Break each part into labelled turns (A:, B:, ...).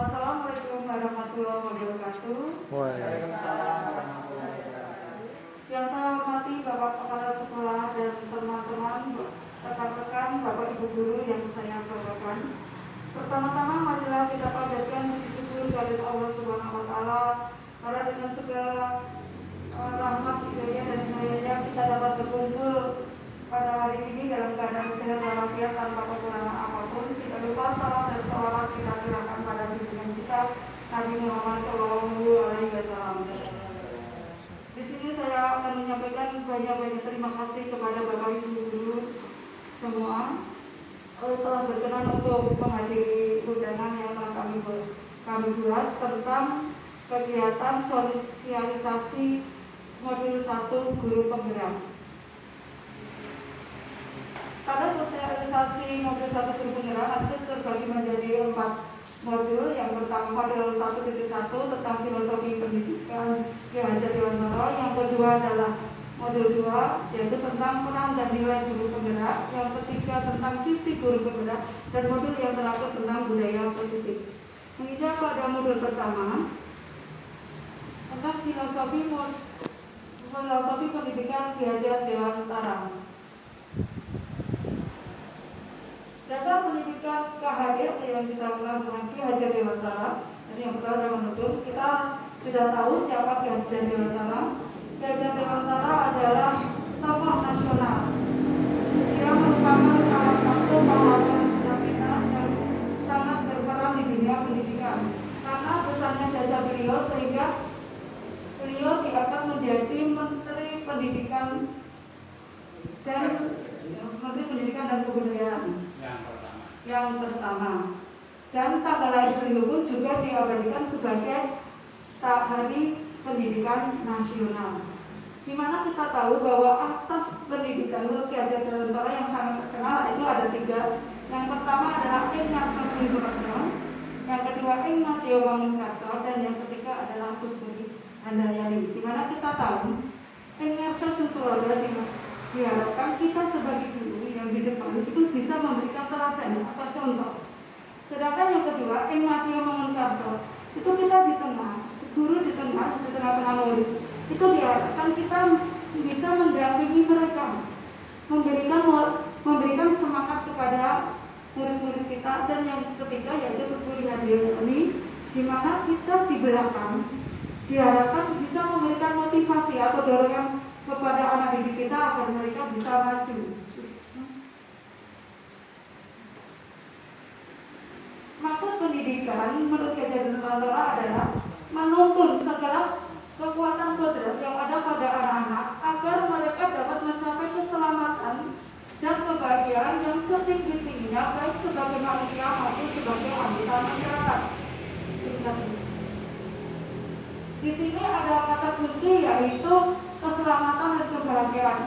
A: Assalamualaikum warahmatullahi wabarakatuh.
B: Waalaikumsalam warahmatullahi wabarakatuh.
A: Yang saya hormati Bapak Kepala Sekolah dan teman-teman, rekan-rekan, Bapak Ibu Guru yang saya banggakan. Pertama-tama marilah kita panjatkan puji syukur kepada Allah Subhanahu wa taala karena dengan segala rahmat, hidayah dan hidayahnya kita dapat berkumpul pada hari ini dalam keadaan sehat walafiat tanpa kekurangan apapun. Tidak lupa salam dan salawat kita curahkan pada junjungan kita Nabi Muhammad SAW. Di sini saya akan menyampaikan banyak-banyak terima kasih kepada Bapak Ibu Guru semua telah berkenan untuk menghadiri undangan yang telah kami buat tentang kegiatan sosialisasi modul 1 guru penggerak. Pada sosialisasi modul 1 guru penggerak itu terbagi menjadi 4 modul. Yang pertama modul 1.1 tentang filosofi pendidikan Ki Hajar Dewantara. Yang kedua adalah modul 2 yaitu tentang peran dan nilai guru penggerak. Yang ketiga tentang visi guru penggerak, dan modul yang terakhir tentang budaya positif. Menginjak pada modul pertama tentang filosofi pendidikan Ki Hajar Dewantara. Dasar pendidikan KHD yang kita kenal dengan Ki Hajar Dewantara. Jadi yang pertama adalah modul. Kita sudah tahu siapa Ki Hajar Dewantara. Ki Hajar Dewantara adalah tokoh nasional. Dia merupakan salah satu pahlawan nasional yang sangat berperan di dunia pendidikan. Karena besarnya jasa beliau sehingga beliau diangkat menjadi Menteri Pendidikan dan Kebudayaan yang pertama. Dan tanggal lahir beliau pun juga diabadikan sebagai Hari Pendidikan Nasional. Di mana kita tahu bahwa asas pendidikan menurut Ki Hajar Dewantara yang sangat terkenal itu ada 3. Yang pertama adalah Ing Narso Sumberjo, yang kedua Ing Natio Mangunkarso, dan yang ketiga adalah Kusbudi Handayani. Di mana kita tahu Ing Narso Sumberjo diharapkan kita sebagai guru yang di depan itu bisa memberikan teladan atau contoh. Sedangkan yang kedua, Ing Natio Mangunkarso, itu kita di tengah, guru di tengah-tengah murid. Itu diharapkan kita bisa mendampingi mereka, memberikan semangat kepada murid-murid kita. Dan yang ketiga yaitu Kusbudi Handayani, di mana kita di belakang diharapkan bisa memberikan motivasi atau dorongan kepada anak didik kita agar mereka bisa maju. Maksud pendidikan menurut Ki Hajar Dewantara adalah menuntun segala kekuatan kodrat yang ada pada anak-anak agar mereka dapat mencapai keselamatan dan kebahagiaan yang setinggi-tingginya baik sebagai manusia maupun sebagai anggota masyarakat. Di sini ada kata kunci yaitu keselamatan dan kebahagiaan,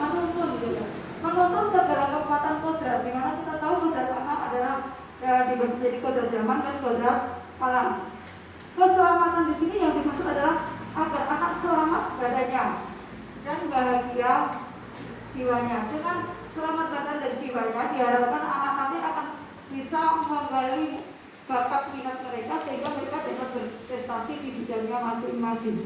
A: menuntun segala kekuatan kodrat, di mana kita tahu kodrat anak adalah dibagi jadi kodrat zaman dan kodrat alam. Keselamatan di sini yang dimaksud adalah agar anak selamat badannya dan bahagia jiwanya. Dengan selamat badan dan jiwanya diharapkan anak nanti akan bisa menggali bakat minat mereka sehingga mereka dapat berprestasi di bidangnya masing-masing.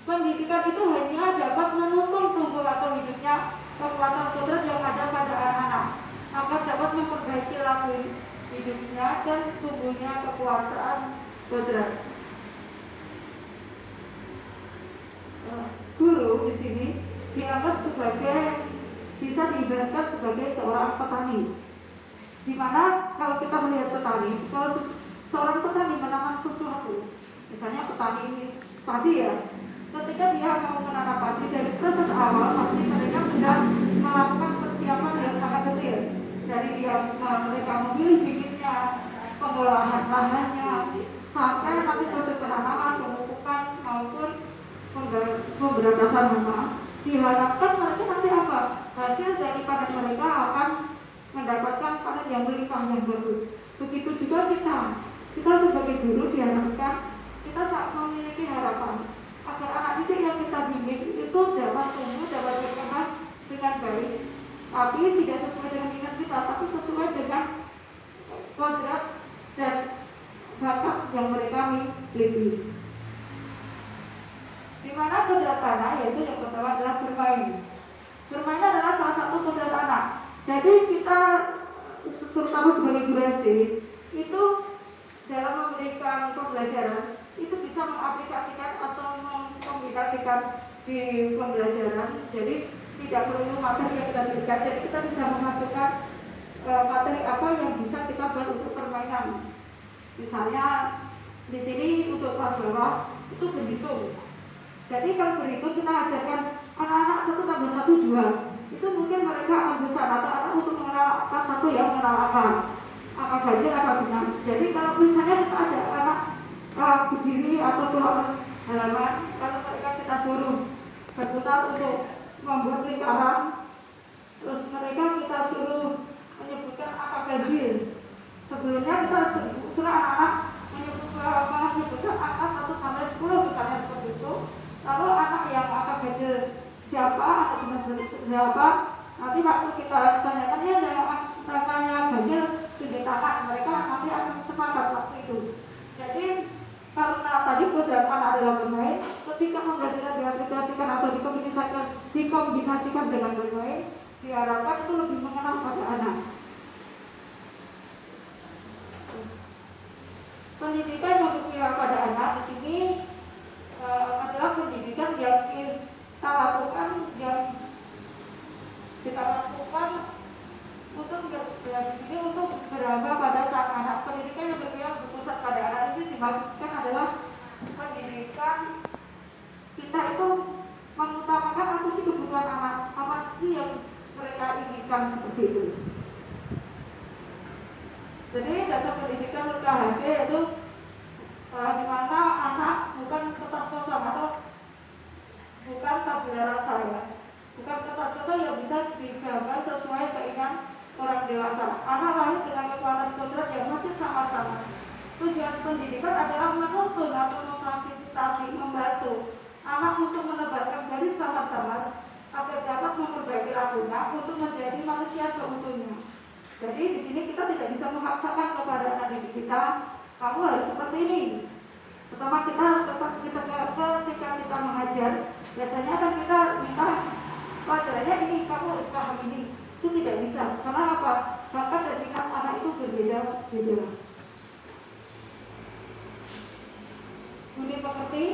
A: Pendidikan itu hanya dapat menuntun tumbuh atau hidupnya kekuatan kodrat yang ada pada anak-anak agar dapat memperbaiki laku hidupnya dan tumbuhnya kekuasaan kodrat. Guru di sini dianggap bisa diibaratkan sebagai seorang petani. Di mana kalau kita melihat petani, kalau seorang petani menanam sesuatu, misalnya petani padi ya, ketika dia mau menanam padi dari proses awal pasti mereka sudah melakukan persiapan yang sangat detail. Dari mereka memilih bibitnya, pengolahan lahannya, sampai nanti proses penanaman, pemupukan maupun pemberantasan hama. Diharapkan mereka nanti apa? Hasil dari panen mereka akan mendapatkan panen yang berlimpah yang bagus. Begitu juga kita sebagai guru diharapkan kita memiliki harapan agar anak didik yang kita bimbing itu dapat tumbuh, dapat berkembang dengan baik, tapi tidak sesuai dengan minat kita, tapi sesuai dengan kodrat Bagaimana kodrat anak? Yaitu yang pertama adalah bermain. Bermain adalah salah satu kodrat anak. Jadi kita terutama sebagai guru SD itu dalam memberikan pembelajaran itu bisa mengaplikasikan atau mengkombinasikan di pembelajaran. Jadi tidak perlu materi yang kita berikan, jadi kita bisa memasukkan materi apa yang bisa kita buat untuk permainan. Misalnya di sini untuk kelas bawah itu berhitung. Jadi kalau berhitung kita ajarkan anak-anak 1 tambah 1 2. Itu mungkin mereka akan bisa atau anak untuk mengenal apa satu yang mengenal apa ganjil apa genap. Jadi kalau misalnya kita ada anak berdiri atau keluar halaman, kalau mereka kita suruh berputar untuk membuat lingkaran, terus mereka kita suruh menyebutkan apa ganjil. Sebelumnya kita suruh anak-anak menyebutkan angka 1 sampai 10 misalnya seperti itu. Lalu anak yang angka ganjil siapa atau benar-benar siapa, nanti waktu kita tanyakan ya namanya ganjil tinggi tangan, mereka nanti akan sepakat waktu itu. Jadi karena tadi kodrat anak adalah bermain, ketika pembelajaran diaplikasikan atau dikombinasikan dengan bermain, diharapkan itu lebih mengenal pada anak. Pendidikan yang berpihak pada anak di sini adalah pendidikan yang kita lakukan untuk beraba pada sang anak. Pendidikan yang berpusat pada anak ini dimaksudkan adalah pendidikan kita itu mengutamakan apa sih kebutuhan anak, apa sih yang mereka inginkan seperti itu. Jadi dasar pendidikan KHD itu di mana anak bukan kertas kosong atau bukan tabula rasa ya, bukan kertas kosong yang bisa digambar sesuai keinginan orang dewasa. Anak lahir dengan kekuatan kodrat yang masih sama-sama. Tujuan pendidikan adalah menuntun atau memfasilitasi, membantu anak untuk menebarkan garis sama-sama agar dapat memperbaiki lakunya untuk menjadi manusia seutuhnya. Jadi di sini kita tidak bisa memaksakan kepada anak didik kita, kamu harus seperti ini. Pertama ketika kita mengajar, biasanya kan kita minta pelajarannya ini, kamu harus paham ini. Itu tidak bisa. Karena apa? Bakat dan minat anak itu berbeda-beda. Budi pekerti,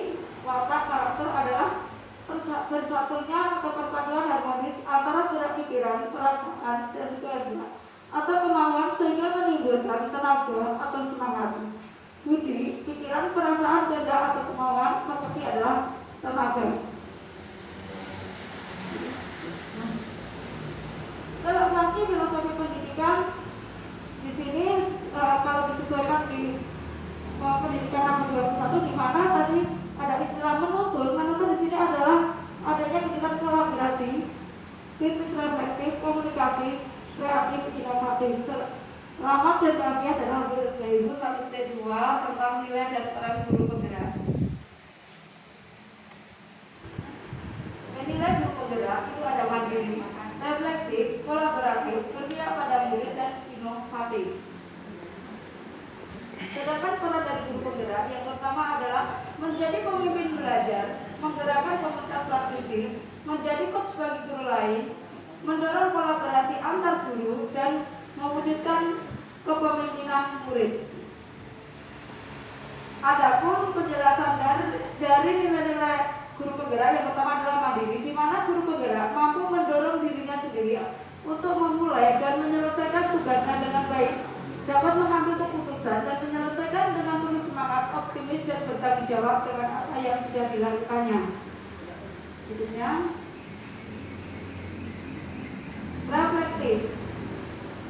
A: watak, karakter adalah bersatunya atau perpaduan harmonis antara gerak pikiran, perasaan, dan kehendak atau kemauan sehingga menimbulkan tenaga atau semangat. Budi, pikiran, perasaan, kehendak atau kemauan pekerti adalah tenaga. Relevansi filosofi pendidikan di sini kalau disesuaikan di pendidikan nomor 21 di mana tadi ada istilah menuntun. Menuntun di sini adalah adanya kegiatan kolaborasi, kritis reflektif, komunikasi, kreatif, inovatif, selamat dan bahagia dalam bergaya. 1 T2 tentang nilai dan peran guru penggerak. Nilai guru penggerak itu ada mandiri, reflektif, kolaboratif, berpihak pada murid, dan inovatif. Sedangkan peran dari guru penggerak yang pertama adalah menjadi pemimpin belajar, menggerakkan komunitas praktisi, menjadi coach bagi guru lain, mendorong kolaborasi antar guru, dan mewujudkan kepemimpinan murid. Adapun penjelasan dari nilai-nilai guru penggerak yang pertama adalah mandiri, di mana guru penggerak mampu mendorong dirinya sendiri untuk memulai dan menyelesaikan tugasnya dengan baik, dapat mengambil keputusan dan menyelesaikan dengan penuh semangat, optimis, dan bertanggung jawab dengan apa yang sudah dilakukannya. Berikutnya, reflektif.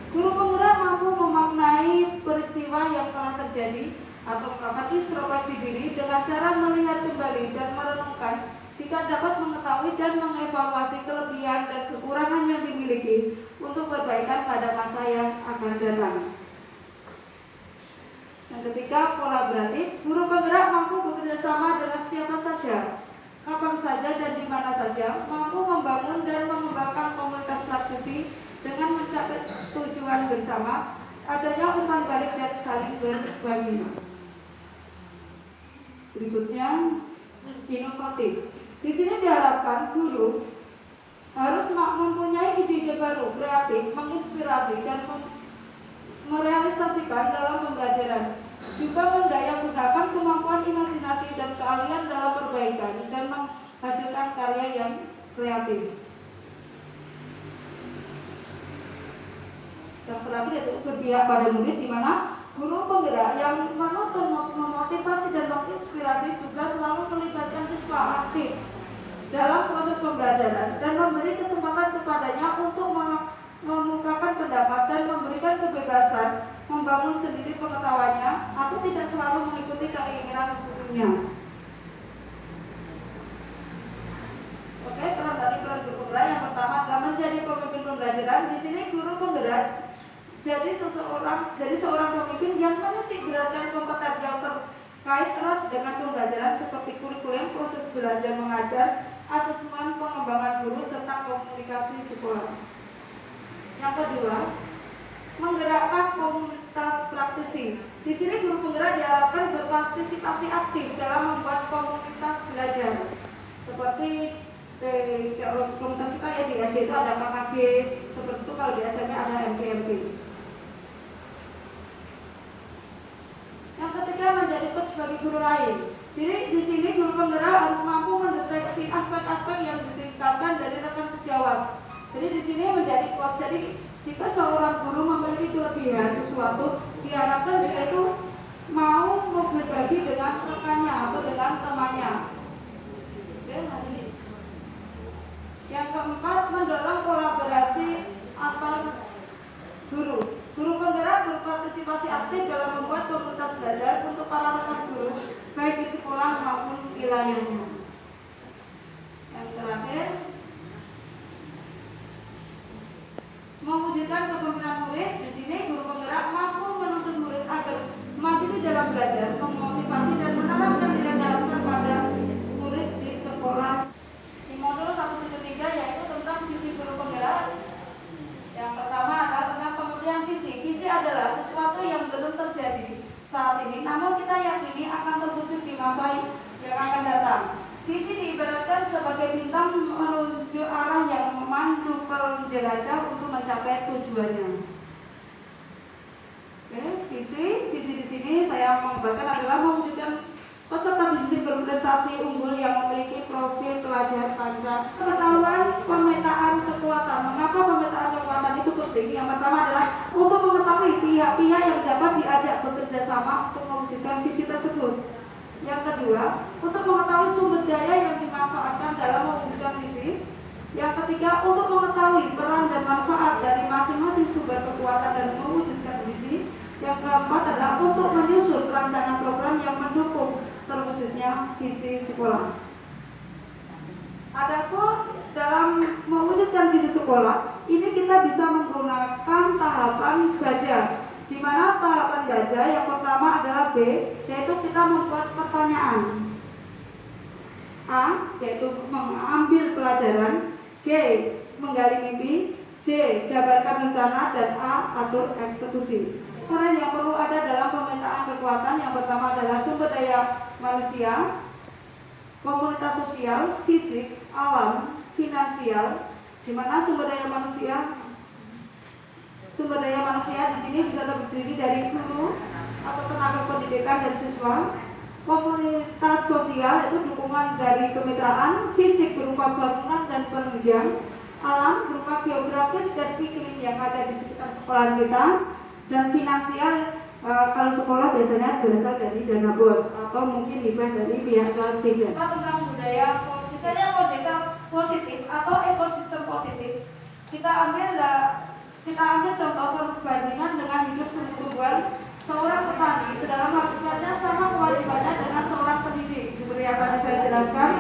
A: Guru penggerak mampu memaknai peristiwa yang telah terjadi atau melakukan introspeksi diri dengan cara melihat kembali dan merenungkan jika dapat mengetahui dan mengevaluasi kelebihan dan kekurangan yang dimiliki untuk perbaikan pada masa yang akan datang. Yang ketiga, kolaboratif. Guru penggerak mampu bekerja sama dengan siapa saja, kapan saja, dan di mana saja, mampu membangun dan mengembangkan komunitas praktisi dengan mencapai tujuan bersama, adanya umpan balik dan saling berbagi. Berikutnya, inovatif. Di sini diharapkan guru harus mempunyai ide-ide baru, kreatif, menginspirasi dan merealisasikan dalam pembelajaran. Juga mendayagunakan kemampuan imajinasi dan keahlian dalam perbaikan dan menghasilkan karya yang kreatif. Yang terakhir yaitu berpihak pada murid, di mana guru penggerak yang menuntun, memotivasi dan menginspirasi juga selalu melibatkan siswa aktif dalam proses pembelajaran dan memberi kesempatan kepadanya untuk mengemukakan pendapat dan memberikan kebebasan membangun sendiri pengetahuannya atau tidak selalu mengikuti keinginan gurunya. Oke, peran guru penggerak yang pertama adalah menjadi pemimpin pembelajaran. Di sini guru penggerak jadi seorang pemimpin yang menitik beratkan kompetensi yang terkait erat dengan pembelajaran seperti kurikulum, proses belajar mengajar, asesmen pengembangan guru serta komunikasi sekolah. Yang kedua, menggerakkan komunitas praktisi. Di sini guru penggerak diharapkan berpartisipasi aktif dalam membuat komunitas belajar. Seperti komunitas kita ya di SD itu ada KKB, seperti itu kalau di SMP ada MPMP. Yang ketiga, menjadi coach bagi guru lain. Jadi di sini guru penggerak harus mampu mendeteksi aspek-aspek yang ditingkatkan dari rekan sejawat. Jadi di sini menjadi coach. Jadi jika seorang guru memiliki kelebihan sesuatu, diharapkan dia itu mau berbagi dengan rekannya atau dengan temannya. Yang keempat, mendorong kolaborasi antar guru. Guru penggerak berpartisipasi aktif dalam membuat komunitas belajar untuk para rekan guru, baik di sekolah maupun wilayahnya. Yang terakhir, mewujudkan kepemimpinan murid. Di sini guru penggerak mampu menuntut murid agar mandiri dalam belajar, memotivasi dan menanamkan nilai karakter pada murid di sekolah. Di modul 1.3 yaitu tentang visi guru penggerak. Yang pertama adalah tentang pengertian visi. Visi adalah sesuatu yang belum terjadi saat ini, namun kita yakini akan terwujud di masa yang akan datang. Visi diibaratkan sebagai bintang menuju arah yang memandu penjelajah untuk mencapai tujuannya. Oke, visi di sini saya menggambarkan adalah mewujudkan peserta didik berprestasi unggul yang memiliki profil pelajar panjang. Pengetahuan pemetaan kekuatan. Mengapa pemetaan kekuatan itu penting? Yang pertama adalah untuk mengetahui pihak-pihak yang dapat diajak bekerja sama untuk mewujudkan visi tersebut. Yang kedua, untuk mengetahui sumber daya yang dimanfaatkan dalam mewujudkan visi. Yang ketiga, untuk mengetahui peran dan manfaat dari masing-masing sumber kekuatan dan mewujudkan visi. Yang keempat adalah untuk menyusun rancangan program yang mendukung terwujudnya visi sekolah. Adapun dalam mewujudkan visi sekolah, ini kita bisa menggunakan tahapan gajah, di mana tahapan gajah yang pertama adalah B, yaitu kita membuat pertanyaan. A, yaitu mengambil pelajaran. G, menggali mimpi. J, jabarkan rencana. Dan A, atur eksekusi. Cara yang perlu ada dalam pemetaan kekuatan yang pertama adalah sumber daya manusia, komunitas sosial, fisik, alam, finansial. Di mana sumber daya manusia di sini bisa terdiri dari guru atau tenaga pendidikan dan siswa. Komunitas sosial itu dukungan dari kemitraan, fisik berupa bangunan dan penunjang, alam berupa geografis dan iklim yang ada di sekitar sekolah kita, dan finansial kalau sekolah biasanya berasal dari dana bos atau mungkin hibah dari pihak ketiga. Tentang budaya positif atau ekosistem positif, kita ambil contoh perbandingan dengan hidup tumbuh-tumbuhan seorang petani. Itu dalam hakikatnya sama kewajibannya dengan seorang pendidik. Seperti yang tadi saya jelaskan,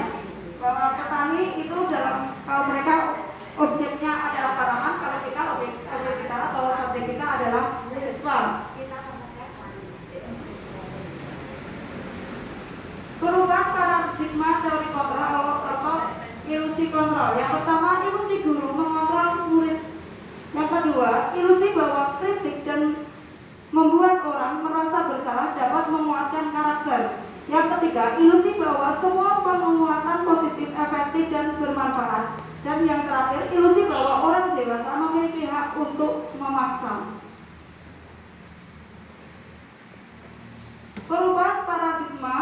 A: bahwa petani itu kalau mereka objeknya adalah tanaman, kalau kita objek kita atau subjek kita adalah siswa. Perubahan paradigma teori kontrol atau ilusi kontrol. Yang pertama, ilusi guru mengontrol murid. Yang kedua, ilusi bahwa kritik dan membuat orang merasa bersalah dapat menguatkan karakter. Yang ketiga, ilusi bahwa semua penguatan positif, efektif, dan bermanfaat. Dan yang terakhir, ilusi bahwa orang dewasa memiliki hak untuk memaksa. Perubahan paradigma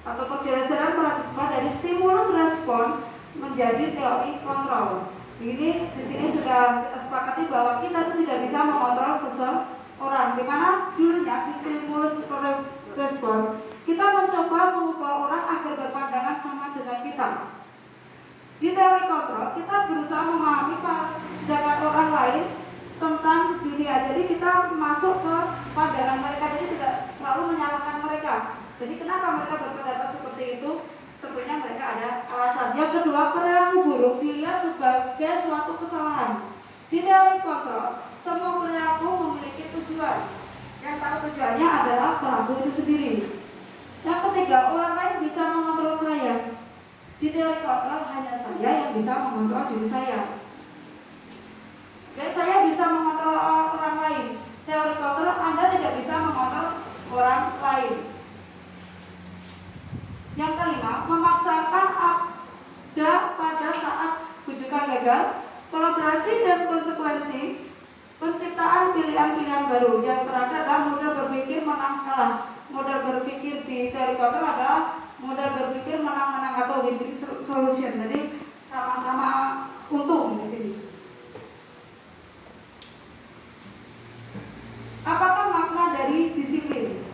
A: atau pergeseran paradigma dari stimulus respon menjadi teori kontrol. Ini di sini sudah kita sepakati bahwa kita itu tidak bisa mengontrol seseorang. Di mana dulunya di stimulus respon kita mencoba mengubah orang agar berpandangan sama dengan kita. Di teori kontrol kita berusaha memahami pandangan orang lain tentang dunia. Jadi kita masuk ke pandangan mereka, jadi tidak selalu menyalahkan mereka. Jadi kenapa mereka berpendapat seperti itu? Tentunya mereka ada alasan. Yang kedua, perilaku buruk dilihat sebagai suatu kesalahan. Di teori kontrol, semua perilaku memiliki tujuan. Yang tahu tujuannya adalah pelaku itu sendiri. Yang ketiga, orang lain bisa mengontrol saya. Di teori kontrol, hanya saya yang bisa mengontrol diri saya. Dan saya bisa mengontrol orang lain. Teori kontrol, Anda tidak bisa mengontrol orang lain. Yang kelima, memaksakan ada pada saat bujukan gagal, kolaborasi dan konsekuensi, penciptaan pilihan-pilihan baru. Yang terakhir adalah model berpikir menang kalah. Model berpikir di teori kontrol adalah model berpikir menang-menang atau win-win solution. Jadi sama-sama untung di sini. Apakah makna dari disiplin?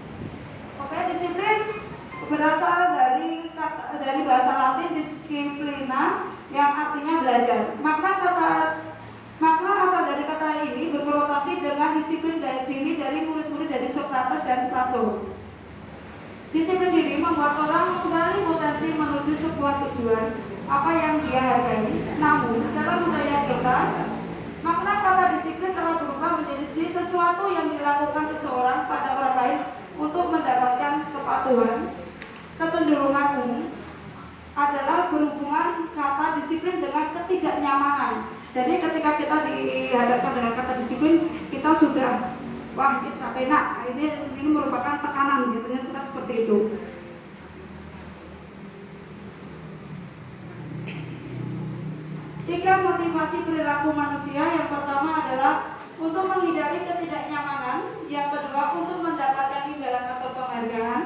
A: Oke, disiplin berasal dari bahasa Latin disciplina yang artinya belajar. Makna asal dari kata ini berkonotasi dengan disiplin diri dari murid-murid dari Socrates dan Plato. Disiplin diri membuat orang menggali potensi menuju sebuah tujuan apa yang dia hargai. Namun dalam budaya kita, makna kata disiplin telah berubah menjadi sesuatu yang dilakukan seseorang pada orang lain untuk mendapatkan kepatuhan. Kecenderungan umum adalah berhubungan kata disiplin dengan ketidaknyamanan. Jadi ketika kita dihadapkan dengan kata disiplin, kita sudah wah ini tak enak. Ini merupakan tekanan, biasanya kita seperti itu. Tiga motivasi perilaku manusia. Yang pertama adalah untuk menghindari ketidaknyamanan. Yang kedua untuk mendapatkan imbalan atau penghargaan.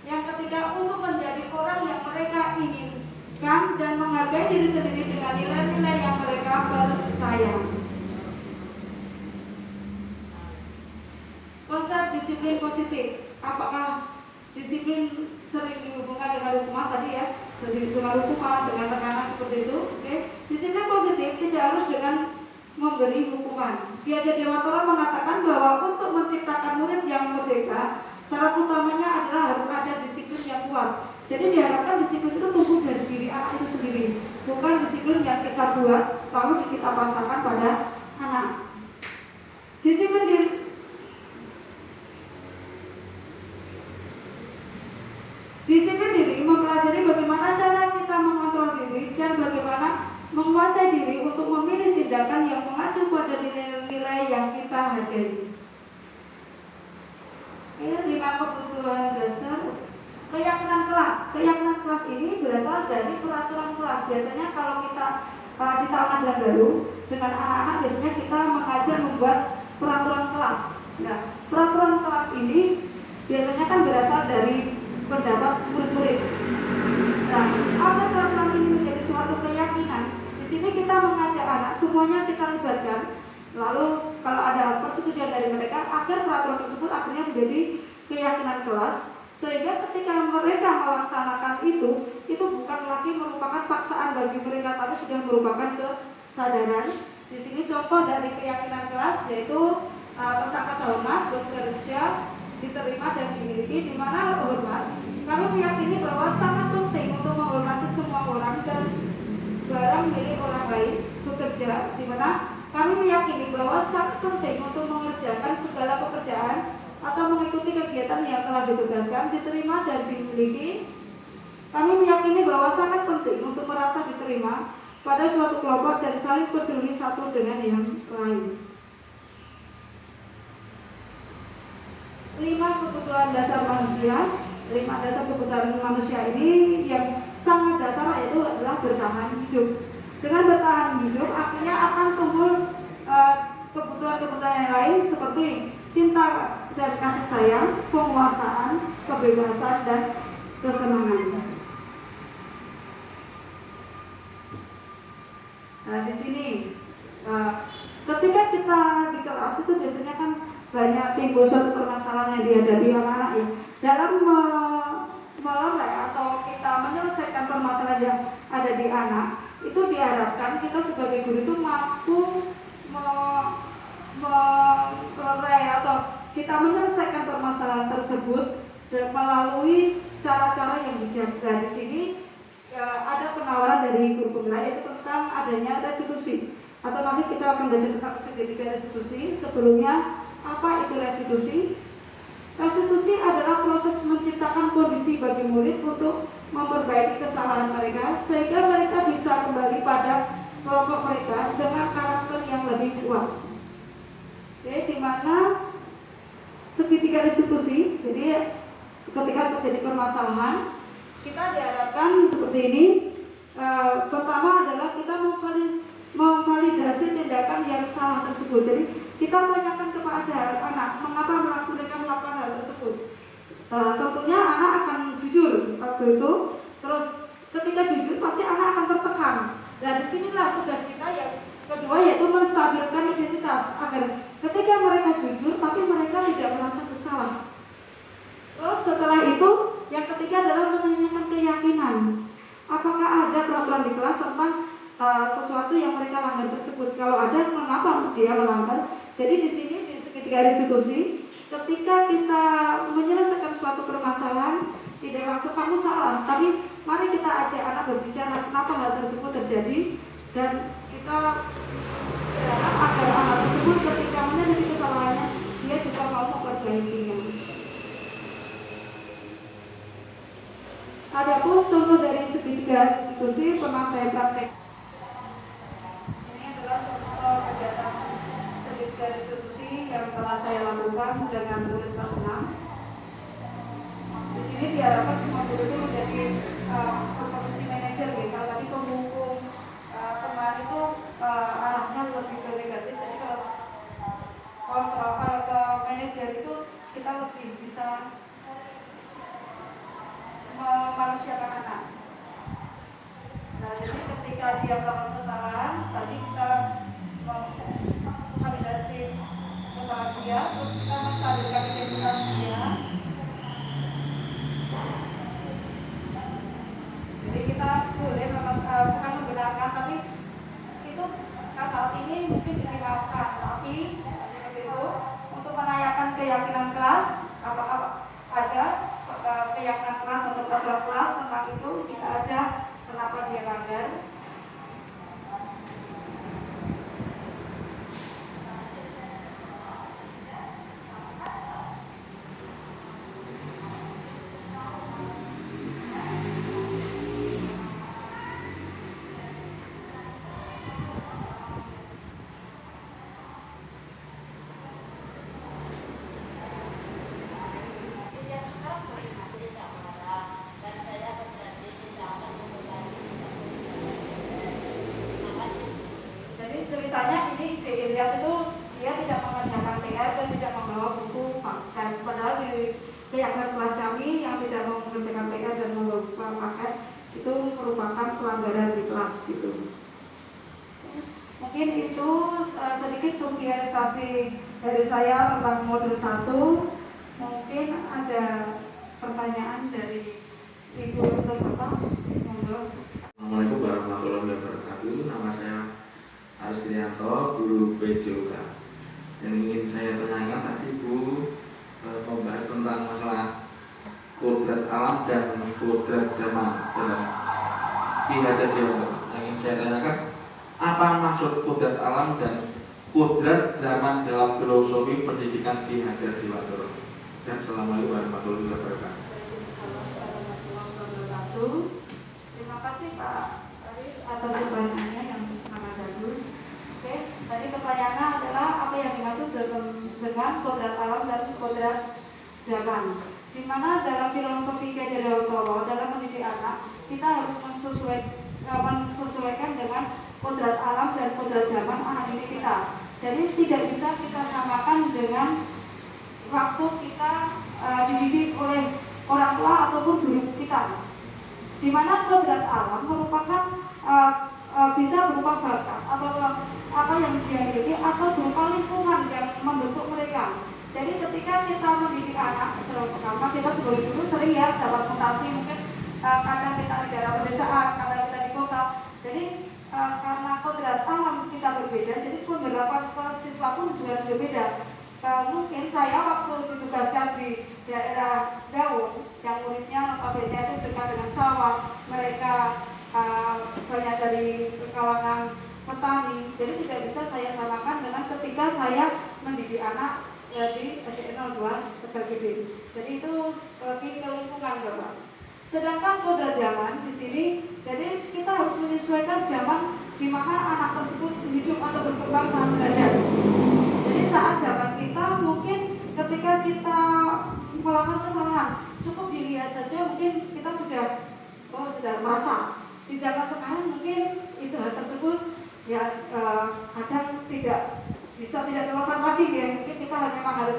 A: Yang ketiga untuk menjadi orang yang mereka inginkan dan menghargai diri sendiri dengan nilai-nilai yang mereka percaya. Konsep disiplin positif. Apakah disiplin sering dihubungkan dengan hukuman tadi ya? Dengan hukuman, dengan tekanan seperti itu. Oke. Disiplin positif tidak harus dengan memberi hukuman. Ki Hajar Dewantara mengatakan bahwa untuk menciptakan murid yang merdeka, syarat utamanya adalah harus ada disiplin yang kuat. Jadi diharapkan disiplin itu tumbuh dari diri anak itu sendiri, bukan disiplin yang kita buat lalu kita pasarkan pada anak. Disiplin diri mempelajari bagaimana cara kita mengontrol diri dan bagaimana menguasai diri untuk memilih tindakan yang mengacu pada nilai-nilai yang kita hargai. 5 kebutuhan dasar. Keyakinan kelas. Keyakinan kelas ini berasal dari peraturan kelas. Biasanya kalau kita di tahun ajaran baru dengan anak-anak, biasanya kita mengajar membuat peraturan kelas. Nah, peraturan kelas ini biasanya kan berasal dari pendapat murid-murid. Nah, agar peraturan ini menjadi suatu keyakinan, di sini kita mengajak anak semuanya kita libatkan. Lalu kalau ada persetujuan dari mereka agar peraturan tersebut akhirnya menjadi keyakinan kelas, sehingga ketika mereka melaksanakan itu bukan lagi merupakan paksaan bagi mereka, tapi sudah merupakan kesadaran. Di sini contoh dari keyakinan kelas yaitu tentang rasa hormat, bekerja, diterima dan dimiliki. Di mana hormat, kami meyakini bahwa sangat penting untuk menghormati semua orang dan barang milik orang lain. Bekerja, di mana kami meyakini bahwa sangat penting untuk mengerjakan segala pekerjaan atau mengikuti kegiatan yang telah ditugaskan, diterima dan dimiliki. Kami meyakini bahwa sangat penting untuk merasa diterima pada suatu kelompok dan saling peduli satu dengan yang lain. 5 kebutuhan dasar manusia. 5 dasar kebutuhan manusia ini yang sangat dasar yaitu adalah bertahan hidup. Dengan bertahan hidup artinya akan tumbuh kebutuhan-kebutuhan yang lain seperti cinta dan kasih sayang, penguasaan, kebebasan, dan kesenangan. Nah, di sini ketika kita di kelas itu biasanya kan banyak timbul suatu permasalahan yang dihadapi anak-anak ya. Dalam melerai atau kita menyelesaikan permasalahan yang ada di anak, itu diharapkan kita sebagai guru itu mampu melerai atau kita menyelesaikan permasalahan tersebut melalui cara-cara yang bijak. Dan di sini ada penawaran dari guru penggerak yaitu tentang adanya restitusi, atau nanti kita akan belajar tentang segitiga restitusi. Sebelumnya, apa itu restitusi? Restitusi adalah proses menciptakan kondisi bagi murid untuk memperbaiki kesalahan mereka sehingga mereka bisa kembali pada kelompok mereka dengan karakter yang lebih kuat. Oke, di mana segitiga restitusi, jadi ketika terjadi permasalahan, kita diharapkan seperti ini. Pertama adalah kita memvalidasi tindakan yang salah tersebut. Jadi kita tanyakan kepada anak mengapa mereka melakukan hal tersebut. Tentunya anak akan jujur waktu itu. Terus ketika jujur pasti anak akan tertekan. Dan disinilah tugas kita yang kedua yaitu menstabilkan identitas agar ketika mereka jujur tapi mereka tidak merasa bersalah. Terus setelah itu yang ketiga adalah menanyakan keyakinan. Apakah ada peraturan di kelas tentang sesuatu yang mereka langgar tersebut? Kalau ada, mengapa dia melanggar? Jadi di sini di segitiga restitusi, ketika kita menyelesaikan suatu permasalahan, tidak langsung kamu salah, tapi mari kita ajak anak berbicara kenapa hal tersebut terjadi, dan kita berharap agar anak tersebut ketika menyadari kesalahannya, dia juga mau memperbaikinya. Adapun contoh dari segitiga restitusi pernah saya praktek. Ini adalah contoh kegiatan segitiga restitusi yang telah saya lakukan dengan murid kelas 6. Di sini diharapkan semua guru itu menjadi posisi manajer ya. Kalau tadi pemukul kemarin itu arahnya lebih ke negatif. Jadi kalau kontrol ke manajer itu kita lebih bisa memanusiakan anak. Nah, jadi ketika dia melakukan kesalahan, tadi kita memvalidasi kesalahan dia, terus kita menstabilkan identitas dia. Jadi kita boleh bukan membenarkan, tapi itu saat ini mungkin dihilangkan, tapi seperti itu untuk menanyakan keyakinan kelas, apakah ada keyakinan kelas untuk peraturan kelas tentang itu, jika ada kenapa dia langgar. Ceritanya ini di Ilyas itu dia tidak mengerjakan PR dan tidak membawa buku, dan padahal di keyakinan kelas kami yang tidak mengerjakan PR dan membawa paket itu merupakan pelanggaran di kelas gitu. Mungkin itu sedikit sosialisasi dari saya tentang modul 1. Mungkin ada pertanyaan dari Ibu Terpeta.
B: Assalamualaikum warahmatullahi wabarakatuh. Nama saya Aris Krianto, guru PJOK. Yang ingin saya tanyakan tadi Bu membahas tentang masalah kodrat alam dan kodrat zaman dalam Pihajar Dewantara. Yang ingin saya tanyakan, apa maksud kodrat alam dan kodrat zaman dalam filosofi pendidikan Pihajar Dewantara? Dan assalamualaikum warahmatullahi wabarakatuh.
A: Terima kasih Pak Aris atas pertanyaannya yang sangat bagus. Oke, tadi pertanyaannya adalah apa yang dimaksud dengan kodrat alam dan kodrat zaman. di mana dalam filosofi Ki Hajar Dewantara dalam mendidik anak kita harus menyesuaikan dengan kodrat alam dan kodrat zaman anak didik kita. Jadi tidak bisa kita samakan dengan waktu kita dididik oleh orang tua ataupun guru kita, di mana kodrat alam merupakan bisa berupa bakat atau apa yang dia miliki atau berupa lingkungan yang membentuk mereka. Jadi ketika kita mendidik anak secara pertama, kita sebagai guru sering ya dapat mutasi, mungkin kadang kita di daerah pedesaan, kadang kita di kota. Jadi karena kodrat alam kita berbeda, jadi penerapan ke siswa pun juga berbeda. Mungkin saya waktu ditugaskan di daerah Daun, yang muridnya notabene itu dekat dengan sawah, mereka banyak dari kalangan petani, jadi tidak bisa saya samakan dengan ketika saya mendidik anak di SDN 02 Tegal Gede. Jadi itu lebih ke lingkungan, Bapak. Sedangkan kodrat zaman di sini, jadi kita harus menyesuaikan zaman di mana anak tersebut hidup atau berkembang saat belajar. Jadi saat zaman kita mungkin ketika kita melakukan kesalahan, cukup dilihat saja mungkin kita sudah merasa. Di zaman sekarang mungkin itu hal tersebut ya kadang tidak dilakukan lagi ya. Mungkin kita memang harus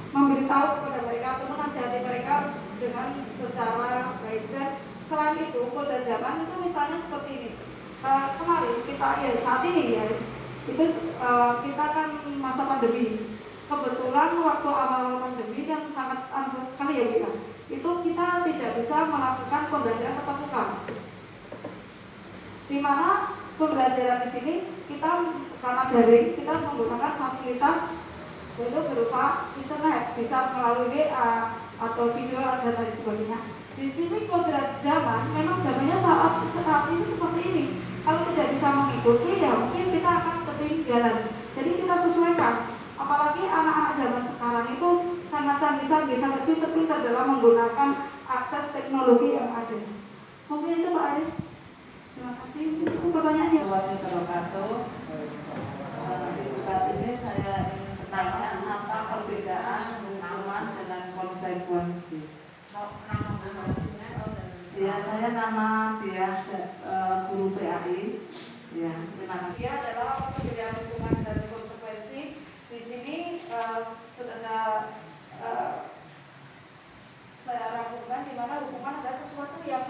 A: memberitahu kepada mereka atau menasihati mereka dengan secara baik. Dan selain itu kodrat zaman itu misalnya seperti ini. Kemarin kita saat ini ya itu kita kan masa pandemi. Kebetulan waktu awal pandemi yang sangat aneh sekali ya kita. Itu kita tidak bisa melakukan pembelajaran tatap muka. Di mana pembelajaran di sini kita karena daring, kita menggunakan fasilitas itu berupa internet, bisa melalui WA atau video dan lain sebagainya. Di sini kodrat zaman memang zamannya saat ini seperti ini. Kalau tidak bisa mengikuti ya mungkin kita akan ketinggalan. Jadi kita sesuaikan. Apalagi anak-anak zaman sekarang itu sangat canggih, bisa berpintar-pintar dalam menggunakan akses teknologi yang ada. Mungkin itu Pak Aris. Terima kasih. Itu pertanyaannya.
C: Saat ini saya ingin bertanya apa perbedaan hukuman dengan konsekuensi. Ya, saya nama dia guru PAI. Ya, terima kasih.
A: Dia adalah perbedaan hukuman dan konsekuensi. Di sini sudah saya rangkumkan di mana hukuman adalah sesuatu yang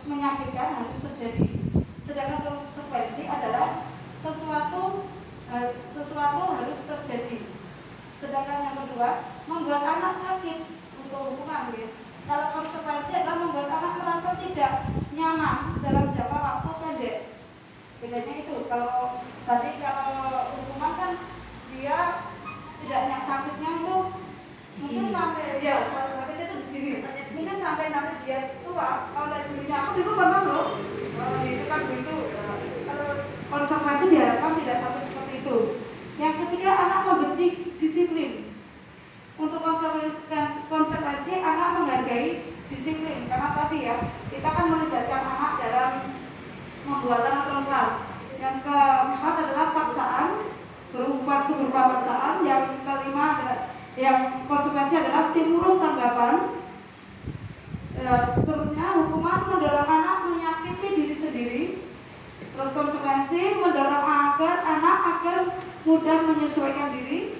A: menyakitkan harus terjadi. Sedangkan konsekuensi adalah sesuatu harus terjadi. Sedangkan yang kedua membuat anak sakit untuk hukuman. Ya. Kalau konsekuensi adalah membuat anak merasa tidak nyaman dalam jangka waktu pendek. Bedanya itu, kalau hukuman kan dia tidak sakitnya itu mungkin sampai sakitnya itu di sini. Mungkin sampai nanti dia tua. Kalau dari dulunya aku dulu pernah loh, itu kan begitu. Kalau konsekuensi diharapkan tidak sampai seperti itu. Yang ketiga anak membenci disiplin. Untuk konsekuensi anak menghargai disiplin karena tadi ya kita kan melibatkan anak dalam pembuatan aturan kelas. Yang keempat adalah paksaan, berupa paksaan. Yang kelima yang konsekuensi adalah stimulus tanggapan. Terusnya hukuman mendorong anak menyakiti diri sendiri. Terus konsekuensi mendorong anak mudah menyesuaikan diri.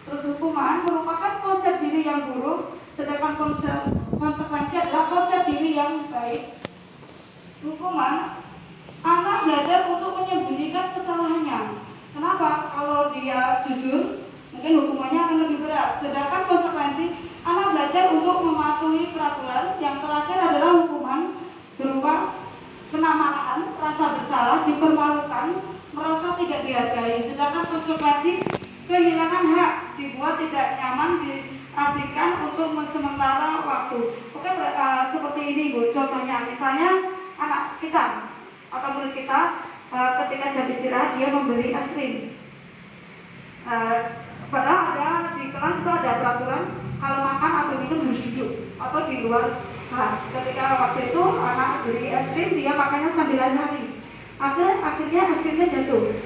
A: Terus hukuman merupakan konsep diri yang buruk, sedangkan konsekuensi adalah konsep diri yang baik. Hukuman, anak belajar untuk menyembunyikan kesalahannya. Kenapa? Kalau dia jujur, mungkin hukumannya akan lebih berat. Sedangkan konsekuensi, anak belajar untuk mematuhi peraturan. Yang terakhir adalah hukuman berupa kenamaan, rasa bersalah, dipermalukan, merasa tidak dihargai. Sedangkan konsekuensi, kehilangan hak, dibuat tidak nyaman, diasingkan untuk sementara waktu. Oke, seperti ini Bu, contohnya misalnya anak kita atau murid kita ketika jam istirahat dia membeli es krim. Padahal ada di kelas itu ada peraturan kalau makan atau minum harus duduk atau di luar kelas. Ketika waktu itu anak beli es krim dia makannya sambil lari. Akhirnya es krimnya jatuh.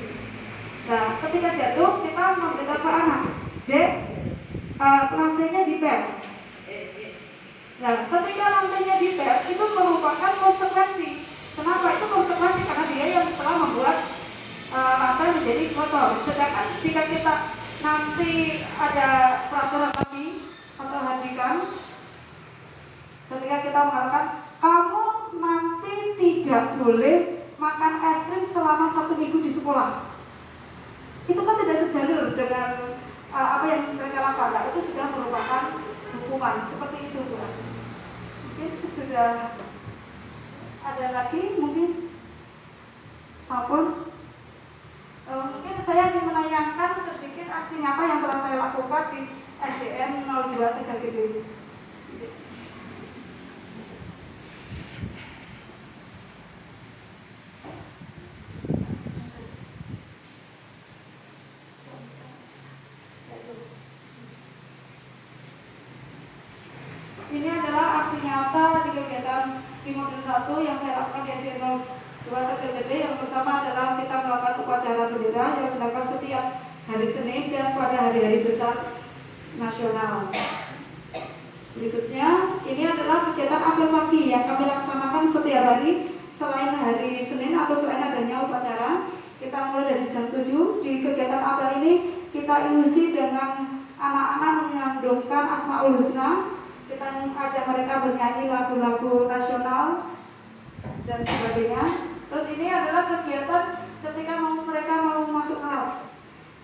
A: Nah, ketika jatuh kita memberitahu ke anak, Dek, lantainya dipel. Nah, ketika lantainya dipel itu merupakan konsekuensi. Kenapa itu konsekuensi? Karena dia yang telah membuat lantai menjadi kotor. Sedangkan jika kita nanti ada peraturan lagi atau hadikan, ketika kita mengatakan kamu nanti tidak boleh makan es krim selama 1 minggu di sekolah, itu kan tidak sejalur dengan apa yang mereka lakukan. Itu sudah merupakan hukuman seperti itu, Bu. Mungkin sudah ada lagi mungkin maupun mungkin saya ingin menayangkan sedikit aksi nyata yang telah saya lakukan di SDN 02 Tegalgede. Ini adalah aksi nyata di kegiatan di modul 1 yang saya lakukan di SDN 02 Tegalgede. Yang pertama adalah kita melakukan upacara bendera yang dilakukan setiap hari Senin dan pada hari-hari besar nasional. Berikutnya, ini adalah kegiatan apel pagi yang kami laksanakan setiap hari selain hari Senin atau selain adanya upacara. Kita mulai dari jam 7. Di kegiatan apel ini kita isi dengan anak-anak menyandungkan Asmaul Husna. Kita ajak mereka bernyanyi lagu-lagu nasional dan sebagainya. Terus ini adalah kegiatan ketika mereka mau masuk kelas.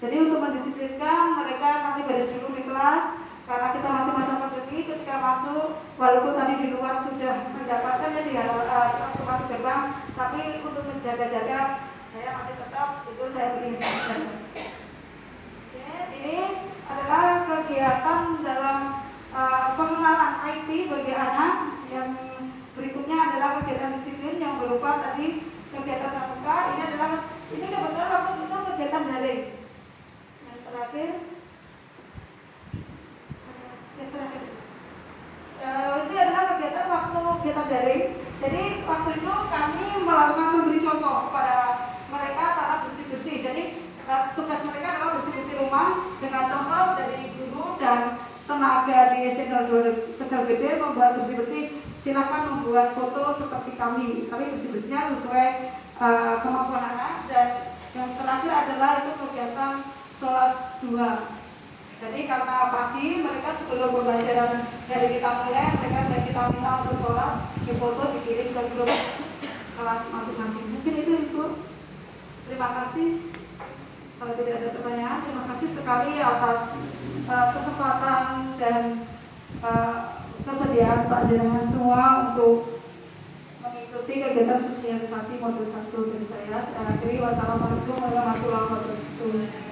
A: Jadi untuk mendisiplinkan mereka nanti baris dulu di kelas karena kita masih masa pandemi. Ketika masuk, walaupun tadi di luar sudah mendapatkan di waktu masuk gerbang, tapi untuk menjaga-jaga saya masih tetap itu saya beri. Ini adalah kegiatan dalam pengenalan IT bagi anak. Yang berikutnya adalah kegiatan disiplin yang berupa tadi kegiatan pramuka. Ini kebetulan waktu itu kegiatan daring. Yang terakhir itu adalah kegiatan daring. Jadi waktu itu kami melakukan memberi contoh kepada mereka cara bersih-bersih. Jadi tugas mereka adalah bersih-bersih rumah dengan contoh dari guru dan tenaga di SDN 02 Tegalgede membuat bersih-bersih. Silakan membuat foto seperti kami, tapi bersih-bersihnya sesuai kemampuan anak. Dan yang terakhir adalah itu kegiatan sholat duha. Jadi karena pagi mereka sebelum pembelajaran dari kita mulai, kita minta untuk sholat, difoto, dikirim ke grup kelas masing-masing. Mungkin itu Ibu. Terima kasih. Kalau tidak ada pertanyaan, terima kasih sekali atas kesempatan dan kesediaan Pak Jenengan semua untuk mengikuti kegiatan sosialisasi modul 1 dari saya. Saya akhiri, wassalamualaikum warahmatullahi wabarakatuh.